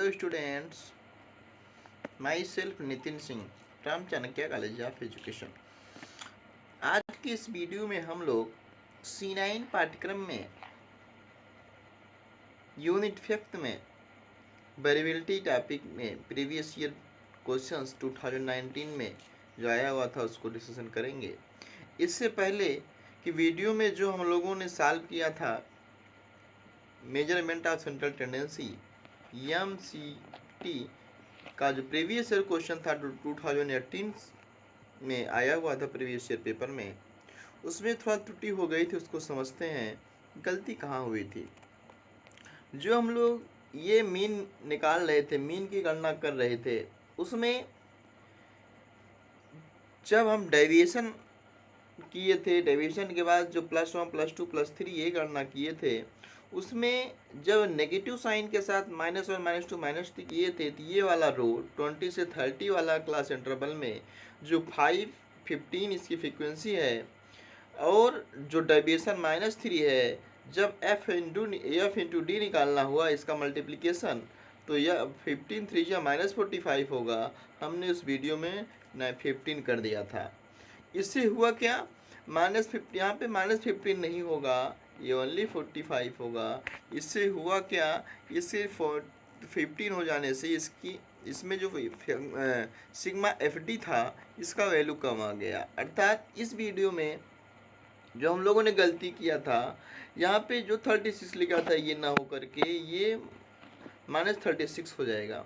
Hello students, myself Nitin Singh from Chanakya college of education. आज की इस वीडियो में हम लोग C9 पाठ्यक्रम में यूनिट 5 में वेरिएबिलिटी टॉपिक में प्रीवियस ईयर क्वेश्चंस 2019 में जो आया हुआ था उसको डिस्कशन करेंगे। इससे पहले कि वीडियो में जो हम लोगों ने सॉल्व किया था measurement of central tendency MCT का जो प्रीवियस ईयर क्वेश्चन था 2018 में आया हुआ था प्रीवियस ईयर पेपर में, उसमें थोड़ा त्रुटि हो गई थी। उसको समझते हैं गलती कहाँ हुई थी। जो हम लोग ये मीन निकाल रहे थे, मीन की गणना कर रहे थे, उसमें जब हम डेविएशन किए थे, डेविएशन के बाद जो +1 +2 +3 ये गणना किए थे, उसमें जब नेगेटिव साइन के साथ -1 -2 -3 किए थे तो ये वाला रो 20 से 30 वाला क्लास इंटरवल में जो 5-15 इसकी फ्रीक्वेंसी है और जो डेविएशन -3 है, जब f इंटू डी निकालना हुआ इसका मल्टीप्लिकेशन, तो यह 15 3 या -45 होगा। हमने उस वीडियो में 15 कर दिया था। इससे हुआ क्या, -50 यहाँ पे -15 नहीं होगा, ये ओनली 45 होगा। इससे हुआ क्या, ये सिर्फ 15 हो जाने से इसमें जो सिग्मा FD था इसका वैल्यू कम आ गया। अर्थात इस वीडियो में जो हम लोगों ने गलती किया था, यहाँ पे जो 36 लिखा था ये ना हो करके ये -36 हो जाएगा।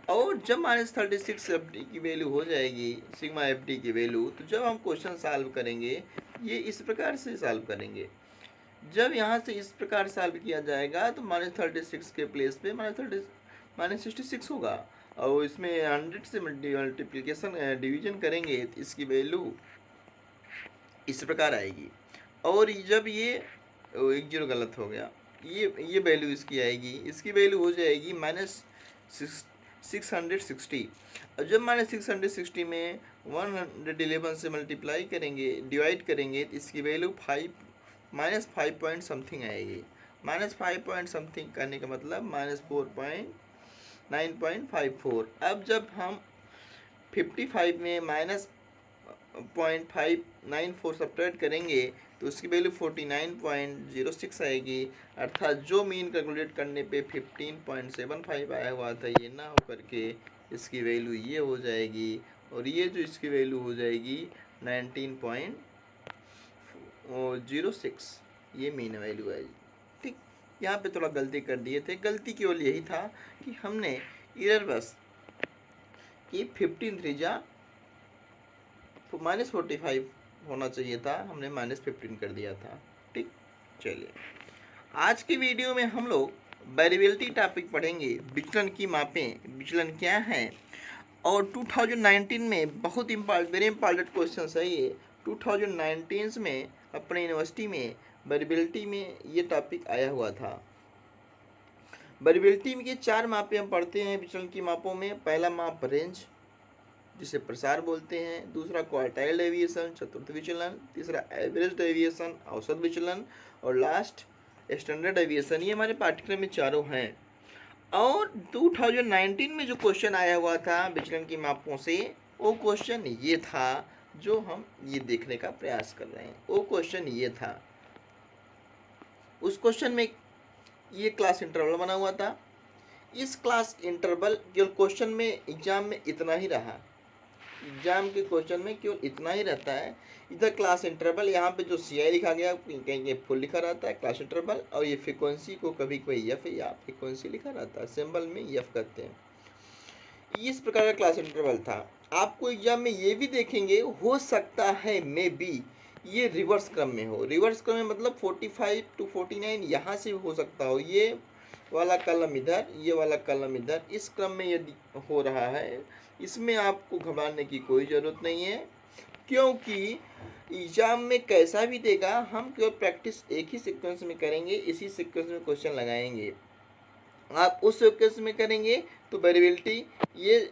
और जब -36 FD की वैल्यू हो जाएगी, सिग्मा FD की वैल्यू, तो जब हम क्वेश्चन सॉल्व करेंगे ये इस प्रकार से सॉल्व करेंगे। जब यहाँ से इस प्रकार सॉल्व किया जाएगा तो -36 के प्लेस पे -66 होगा और इसमें 100 से मल्टीप्लिकेशन डिवीजन करेंगे तो इसकी वैल्यू इस प्रकार आएगी। और जब ये 1 0 गलत हो गया, ये वैल्यू इसकी आएगी, इसकी वैल्यू हो जाएगी -660। और जब -660 में 111 से मल्टीप्लाई करेंगे, डिवाइड करेंगे तो इसकी वैल्यू -5 पॉइंट समथिंग आएगी। -5 पॉइंट समथिंग करने का मतलब -9.54। अब जब हम 55 में -0.594 सब्ट्रैक्ट करेंगे तो उसकी वैल्यू 49.06 आएगी। अर्थात जो मीन कैलकुलेट करने पे 15.75 आया हुआ था ये ना हो करके इसकी वैल्यू ये हो जाएगी और ये जो इसकी वैल्यू हो जाएगी 19.06, ये मीन वैल्यू है। ठीक, यहाँ पे थोड़ा गलती कर दिए थे। गलती केवल यही था कि हमने एरर बस कि 15 3 जा -45 होना चाहिए था, हमने -15 कर दिया था। ठीक, चलिए आज की वीडियो में हम लोग वेरिएबिलिटी टॉपिक पढ़ेंगे। विचलन की मापें, विचलन क्या है। और 2019 में बहुत वेरी इंपॉर्टेंट क्वेश्चन है ये। 2019 में अपने यूनिवर्सिटी में वेरिएबिलिटी में ये टॉपिक आया हुआ था। वेरिएबिलिटी में 4 मापें हम पढ़ते हैं विचलन की मापों में। पहला माप रेंज जिसे प्रसार बोलते हैं, दूसरा क्वार्टाइल डेविएशन चतुर्थ विचलन, तीसरा एवरेज डेविएशन औसत विचलन और लास्ट स्टैंडर्ड डेविएशन। ये हमारे पाठ्यक्रम में चारों हैं। और 2019 में जो क्वेश्चन आया हुआ था विचलन की मापों से, वो क्वेश्चन ये था जो हम ये देखने का प्रयास कर रहे हैं। वो क्वेश्चन ये था, उस क्वेश्चन में ये क्लास इंटरवल बना हुआ था। इस क्लास इंटरवल केवल क्वेश्चन में एग्जाम में इतना ही रहा, एग्जाम के क्वेश्चन में केवल इतना ही रहता है। इधर क्लास इंटरवल, यहाँ पे जो CI लिखा गया कहीं फुल लिखा रहता है क्लास इंटरवल, और ये फ्रीक्वेंसी को कभी कोई F या फ्रीक्वेंसी लिखा रहता है, सिंबल में F करते हैं। इस प्रकार का क्लास इंटरवल था। आपको एग्जाम में ये भी देखेंगे, हो सकता है मे बी ये रिवर्स क्रम में हो। रिवर्स क्रम में मतलब 45 to 49 यहाँ से हो सकता हो, ये वाला कलम इधर, ये वाला कलम इधर, इस क्रम में यदि हो रहा है, इसमें आपको घबराने की कोई ज़रूरत नहीं है, क्योंकि एग्जाम में कैसा भी देगा हम केवल प्रैक्टिस एक ही सीक्वेंस में करेंगे, इसी सीक्वेंस में क्वेश्चन लगाएंगे। आप उस सीक्वेंस में करेंगे तो वेरिएबिलिटी ये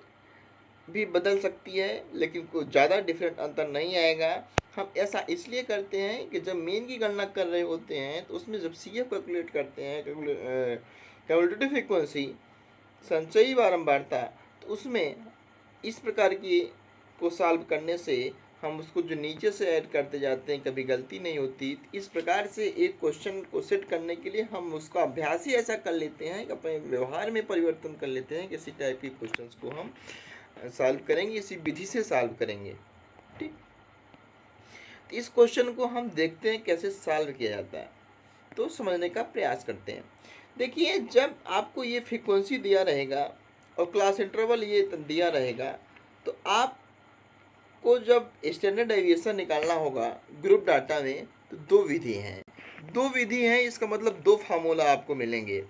भी बदल सकती है, लेकिन कोई ज़्यादा डिफरेंट अंतर नहीं आएगा। हम ऐसा इसलिए करते हैं कि जब मीन की गणना कर रहे होते हैं तो उसमें जब CF कैलकुलेट करते हैं, कैलकुलेटिव फ्रीक्वेंसी, संचयी बारंबारता, तो उसमें इस प्रकार की को सॉल्व करने से हम उसको जो नीचे से ऐड करते जाते हैं कभी गलती नहीं होती। इस प्रकार से एक क्वेश्चन को सेट करने के लिए हम उसका अभ्यास ही ऐसा कर लेते हैं कि अपने व्यवहार में परिवर्तन कर लेते हैं कि इसी टाइप के क्वेश्चंस को हम सॉल्व करेंगे, इसी विधि से सॉल्व करेंगे। ठीक, तो इस क्वेश्चन को हम देखते हैं कैसे सॉल्व किया जाता है, तो समझने का प्रयास करते हैं। देखिए, जब आपको ये फ्रीक्वेंसी दिया रहेगा और क्लास इंटरवल ये दिया रहेगा, तो आपको जब स्टैंडर्ड डेविएशन निकालना होगा ग्रुप डाटा में, तो दो विधि हैं, इसका मतलब दो फार्मूला आपको मिलेंगे।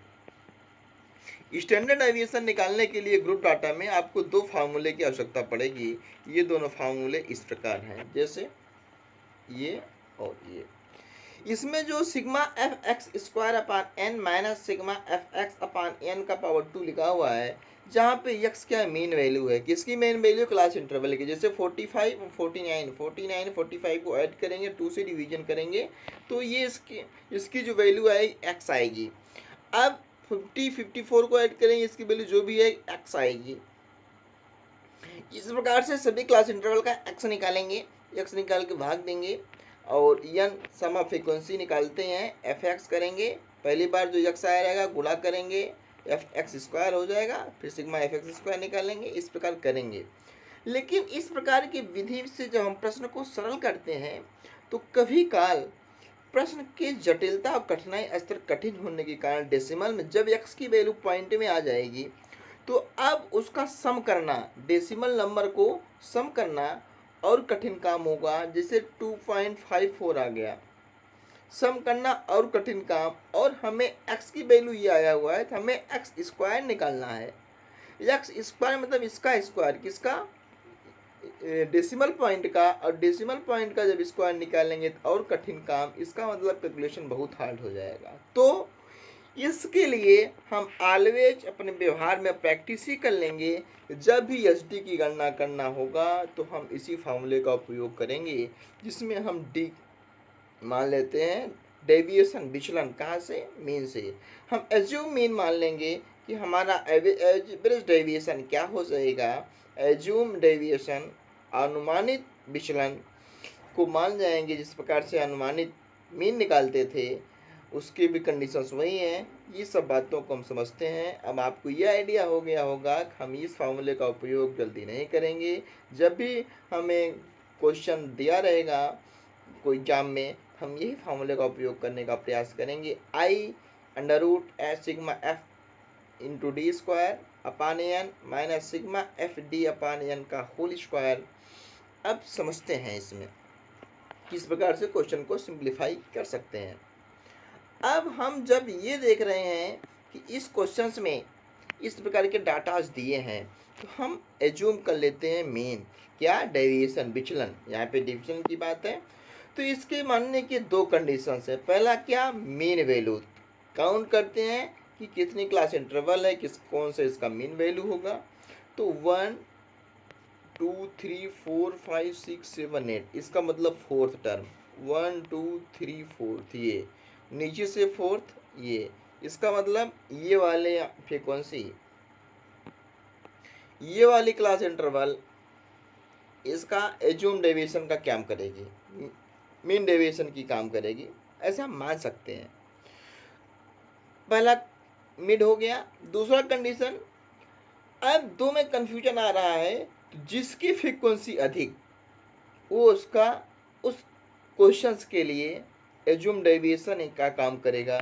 स्टैंडर्ड डेविएशन निकालने के लिए ग्रुप डाटा में आपको दो फार्मूले की आवश्यकता पड़ेगी। ये दोनों फार्मूले इस प्रकार हैं, जैसे ये और ये। इसमें जो sigma f x square upon n minus sigma f x upon n का पावर 2 लिखा हुआ है, जहाँ पे एक्स क्या मेन वैल्यू है, किसकी मेन वैल्यू, क्लास इंटरवल की। जैसे 45 49 45 को ऐड करेंगे, 2 से डिवीजन करेंगे, तो ये इसकी जो वैल्यू है एक्स आएगी। अब 50 54 को ऐड करेंगे, इसकी वैल्यू जो भी है एक्स आएगी। इस प्रकार से सभी क्लास इंटरवल का एक्स निकालेंगे, एक्स निकाल के भाग देंगे और एन सम ऑफ फ्रीक्वेंसी निकालते हैं, एफ एक्स करेंगे, पहली बार जो एक्स आया रहेगा गुणा करेंगे, एफ एक्स स्क्वायर हो जाएगा, फिर सिग्मा एफ एक्स स्क्वायर निकालेंगे, इस प्रकार करेंगे। लेकिन इस प्रकार की विधि से जब हम प्रश्न को सरल करते हैं, तो कभी काल प्रश्न की जटिलता और कठिनाई स्तर कठिन होने के कारण डेसिमल में जब एक्स की वैल्यू पॉइंट में आ जाएगी, तो अब उसका सम करना, डेसिमल नंबर को सम करना और कठिन काम होगा। जैसे 2.54 आ गया, सम करना और कठिन काम, और हमें x की वैल्यू ये आया हुआ है, तो हमें एक्स स्क्वायर निकालना है। एक्स स्क्वायर मतलब इसका स्क्वायर, किसका, डेसिमल पॉइंट का, और डेसिमल पॉइंट का जब स्क्वायर निकालेंगे तो और कठिन काम, इसका मतलब कैलकुलेशन बहुत हार्ड हो जाएगा। तो इसके लिए हम ऑलवेज अपने व्यवहार में प्रैक्टिस ही कर लेंगे। जब भी एसडी की गणना करना होगा तो हम इसी फार्मूले का उपयोग करेंगे, जिसमें हम डी मान लेते हैं, डेविएशन विचलन कहाँ से, मीन से। हम एज्यूम मीन मान लेंगे कि हमारा एवरेज डेविएशन क्या हो जाएगा। एज्यूम डेविएशन, अनुमानित विचलन को मान जाएंगे, जिस प्रकार से अनुमानित मीन निकालते थे उसकी भी कंडीशंस वही हैं। ये सब बातों को हम समझते हैं। अब आपको ये आइडिया हो गया होगा कि हम इस फार्मूले का उपयोग जल्दी नहीं करेंगे। जब भी हमें क्वेश्चन दिया रहेगा कोई एग्जाम में, हम यही फार्मूले का उपयोग करने का प्रयास करेंगे। I under root h sigma f into d square upon n minus sigma F d upon n का होल स्क्वायर। अब समझते हैं इसमें किस प्रकार से क्वेश्चन को सिंप्लीफाई कर सकते हैं। अब हम जब ये देख रहे हैं कि इस क्वेश्चंस में इस प्रकार के डाटाज दिए हैं, तो हम एज्यूम कर लेते हैं मीन, क्या, डेविएशन विचलन। यहाँ पे डिवीजन की बात है, तो इसके मानने के दो कंडीशंस है। पहला क्या, मीन वैल्यू काउंट करते हैं कि कितनी क्लास इंटरवल है, कौन सा इसका मीन वैल्यू होगा। तो 1 2 3 4 5 6 7 8, इसका मतलब फोर्थ टर्म, 1 2 3 4 ये नीचे से फोर्थ, ये इसका मतलब ये वाले फ्रीक्वेंसी, ये वाली क्लास इंटरवल इसका एज्यूम डेविएशन का काम करेगी, मीन डेविएशन की काम करेगी, ऐसा हम मान सकते हैं। पहला मिड हो गया। दूसरा कंडीशन, अब दो में कंफ्यूजन आ रहा है, तो जिसकी फ्रीक्वेंसी अधिक वो उसका उस क्वेश्चंस के लिए एज्यूम डेविएशन का काम करेगा।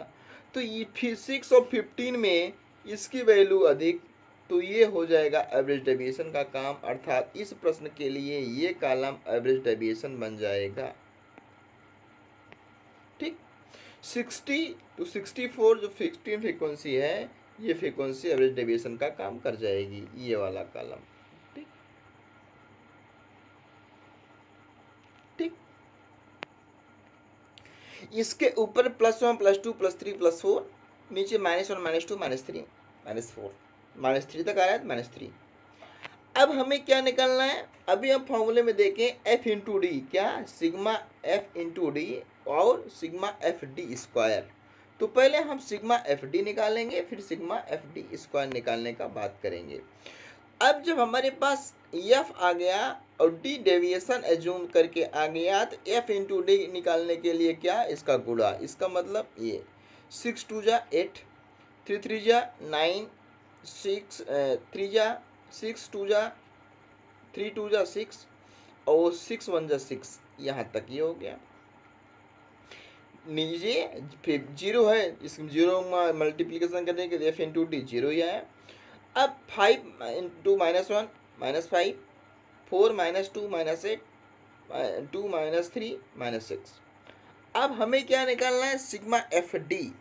तो ये 6 और 15 में इसकी वैल्यू अधिक, तो ये हो जाएगा एवरेज डेविएशन का काम, अर्थात इस प्रश्न के लिए ये कॉलम एवरेज डेविएशन बन जाएगा। ठीक, 60 to 64 जो 15 फ्रीक्वेंसी है, ये फ्रीक्वेंसी एवरेज डेविएशन का काम कर जाएगी, ये वाला कॉलम। ठीक ठीक, इसके ऊपर +1 +2 +3 +4, नीचे -1 -2 -3 -4 -3 तक आ रहा है, -3। अब हमें क्या निकालना है, अभी हम फॉर्मूले में देखें, एफ इंटू डी, क्या, सिग्मा एफ इंटू डी और सिग्मा एफ डी स्क्वायर। तो पहले हम सिग्मा एफ डी निकालेंगे, फिर सिग्मा एफ डी स्क्वायर निकालने का बात करेंगे। अब जब हमारे पास एफ आ गया और डी डेविएशन एज्यूम करके आ गया, तो एफ इंटू डी निकालने के लिए क्या, इसका गुणा, इसका मतलब ये 6 2 जा 8, 3 3 जा 9, 6 3 जा 6, 2 जा 3 2 जा 6 और 6 1 जा 6, यहाँ तक ये हो गया। नीचे फिर जीरो है, इस जीरो में मल्टीप्लीकेशन करने के लिए एफ इंटू डी जीरो ही आया। अब 5 इंटू -1 -5, 4 -2 -8, 2 -3 -6। अब हमें क्या निकालना है, सिग्मा एफ डी।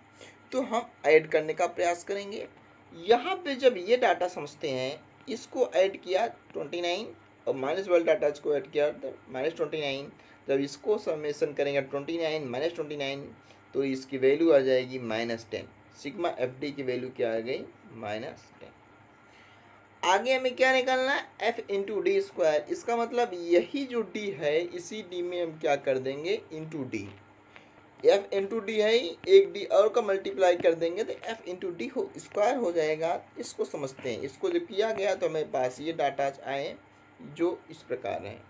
तो हम ऐड करने का प्रयास करेंगे। यहाँ पे जब ये डाटा समझते हैं, इसको ऐड किया 29 और माइनस वाले डाटा को ऐड किया तो -29। जब इसको समेशन करेंगे 29 -29, तो इसकी वैल्यू आ जाएगी -10। सिग्मा एफ डी की वैल्यू क्या आ गई, -10। आगे हमें क्या निकालना है, एफ इंटू डी स्क्वायर। इसका मतलब यही जो डी है, इसी डी में हम क्या कर देंगे, into D. F into D है, एक डी और का मल्टीप्लाई कर देंगे तो एफ इंटू डी हो स्क्वायर हो जाएगा। इसको समझते हैं। इसको जब किया गया तो हमें पास ये डाटा आए जो इस प्रकार है।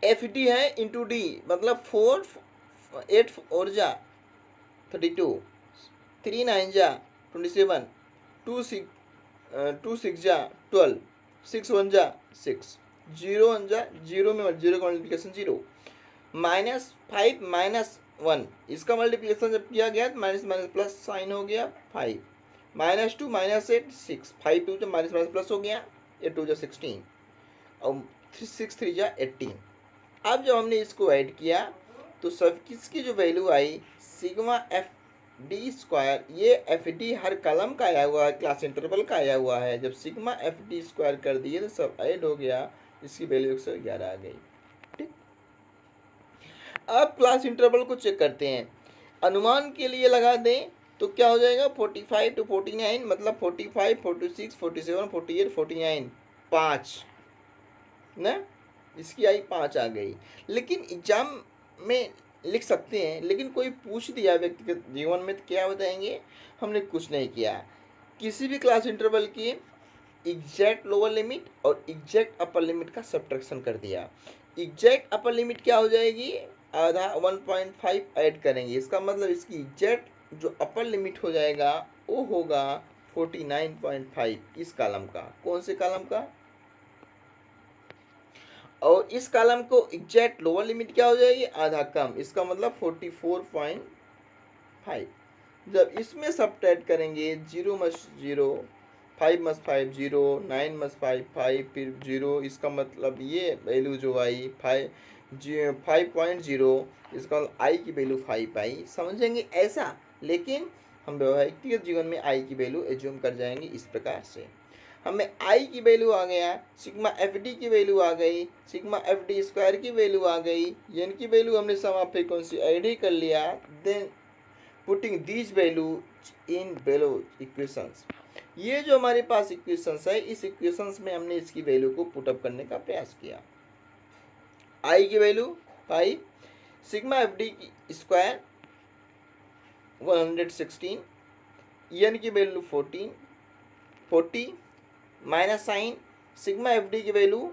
एफ डी है इंटू डी, मतलब 4 8 और जा 32, 3 9 जा 27, 2 6 जा 12, 6 1 जा 6, 0 1 जा 0 में जीरो का मल्टीप्लिकेशन 0, -5 -1, इसका मल्टीप्लिकेशन जब किया गया तो माइनस माइनस प्लस साइन हो गया 5, -2 -8 6, 5 2 जब माइनस माइनस प्लस हो गया, 8 2 जा 16 और 6 3 जा 18। अब जब हमने इसको ऐड किया तो सब किसकी जो वैल्यू आई, सिग्मा एफ डी स्क्वायर, ये एफ डी हर कलम का आया हुआ है, क्लास इंटरवल का आया हुआ है। जब सिग्मा एफ डी स्क्वायर कर दिए तो सब ऐड हो गया, इसकी वैल्यू 111 आ गई। ठीक, अब क्लास इंटरवल को चेक करते हैं। अनुमान के लिए लगा दें तो क्या हो जाएगा, 45 to 49, मतलब 45 46 47 48 49, 5 ना, इसकी आई 5 आ गई। लेकिन एग्जाम में लिख सकते हैं, लेकिन कोई पूछ दिया व्यक्तिगत जीवन में तो क्या बताएंगे, हमने कुछ नहीं किया। किसी भी क्लास इंटरवल की एग्जैक्ट लोअर लिमिट और एग्जैक्ट अपर लिमिट का सब्ट्रैक्शन कर दिया। एग्जैक्ट अपर लिमिट क्या हो जाएगी, आधा 1.5 ऐड करेंगे, इसका मतलब इसकी एग्जैक्ट जो अपर लिमिट हो जाएगा वो होगा 49.5 इस कॉलम का। कौन से कॉलम का, और इस कॉलम को एग्जैक्ट लोअर लिमिट क्या हो जाएगी, आधा कम, इसका मतलब 44.5। जब इसमें सब्ट्रैक्ट करेंगे 0 मस 0, 5 मस 5 0, 9 मस 5 5, फिर 0, इसका मतलब ये वैल्यू जो आई 5.0, इसका मतलब आई की वैल्यू 5 आई। समझेंगे ऐसा, लेकिन हम व्यवहारिक जीवन में आई की वैल्यू एज्यूम कर जाएंगे इस प्रकार से। हमें आई की वैल्यू आ गया, सिग्मा एफ डी की वैल्यू आ गई, सिग्मा एफ डी स्क्वायर की वैल्यू आ गई, एन की वैल्यू हमने सम ऑफ फ्रीक्वेंसी ऐड ही कर लिया। Then putting these value in below equations, ये जो हमारे पास इक्वेशंस है, इस इक्वेशंस में हमने इसकी वैल्यू को पुटअप करने का प्रयास किया। आई की वैल्यू 5, सिग्मा एफ डी की स्क्वायर 116, एन की value 40 minus sign, sigma F D की वैल्यू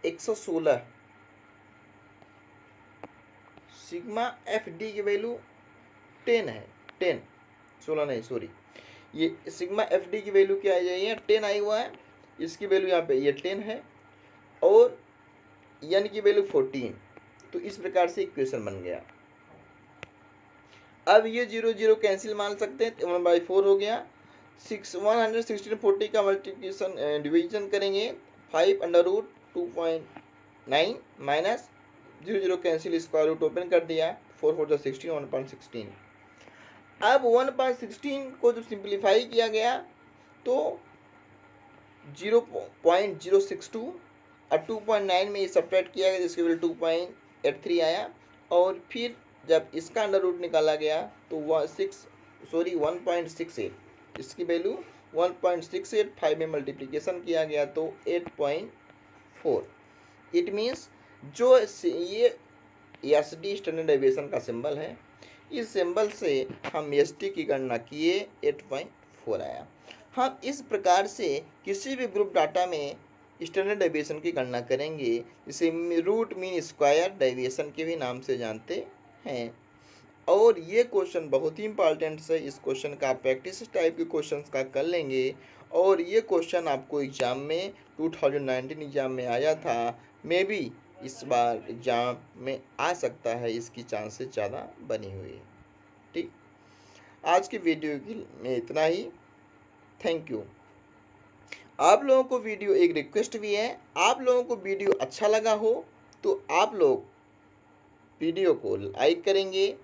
116, सिग्मा एफ डी की वैल्यू 10 है, 10 16 नहीं सॉरी, ये सिग्मा एफ डी की वैल्यू क्या आ जाएगी, 10 आई हुआ है, इसकी वैल्यू यहाँ पे ये 10 है और एन की वैल्यू 14। तो इस प्रकार से इक्वेशन बन गया। अब ये 0 0 कैंसिल मान सकते हैं, 1/4 हो गया। 116 का मल्टीप्लिकेशन डिवीजन करेंगे 5√2.9 minus 0 0 cancel, square root open कर दिया, 4 4 16 1.16। अब 1.16 को जब सिंप्लीफाई किया गया तो 0.062 और 2.9 में ये सब्ट्रैक्ट किया गया, जिसकी वैल्यू 2.83 आया। और फिर जब इसका अंडर रूट निकाला गया तो 1.68, इसकी वैल्यू 1.68, 5 में मल्टीप्लिकेशन किया गया तो 8.4। इट मीन्स जो ये एस डी स्टैंडर्ड डेविएशन का सिंबल है। इस सिंबल से हम एस टी की गणना किए, 8.4 आया। हम इस प्रकार से किसी भी ग्रुप डाटा में स्टैंडर्ड डेविएशन की गणना करेंगे, जिसे रूट मीन स्क्वायर डेविएशन के भी नाम से जानते हैं। और ये क्वेश्चन बहुत ही इंपॉर्टेंट है। इस क्वेश्चन का प्रैक्टिस टाइप के क्वेश्चंस का कर लेंगे, और ये क्वेश्चन आपको एग्ज़ाम में 2019 एग्ज़ाम में आया था। मे बी इस बार एग्ज़ाम में आ सकता है, इसकी चांसेस ज़्यादा बनी हुई है। ठीक, आज की वीडियो में इतना ही। Thank you. आप लोगों को वीडियो एक रिक्वेस्ट भी है, आप लोगों को वीडियो अच्छा लगा हो तो आप लोग वीडियो को लाइक करेंगे,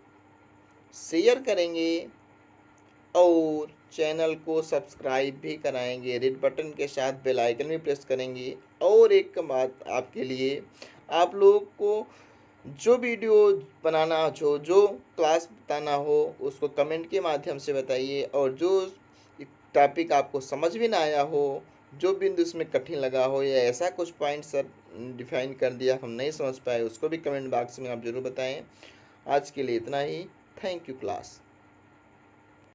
शेयर करेंगे और चैनल को सब्सक्राइब भी कराएंगे। रेड बटन के साथ बेल आइकन भी प्रेस करेंगे। और एक बात आपके लिए, आप लोग को जो वीडियो बनाना हो, जो क्लास बताना हो, उसको कमेंट के माध्यम से बताइए। और जो टॉपिक आपको समझ में ना आया हो, जो बिंदु इसमें कठिन लगा हो, या ऐसा कुछ पॉइंट सर डिफाइन कर दिया हम नहीं समझ पाए, उसको भी कमेंट बॉक्स में आप ज़रूर बताएं। आज के लिए इतना ही। Thank you class.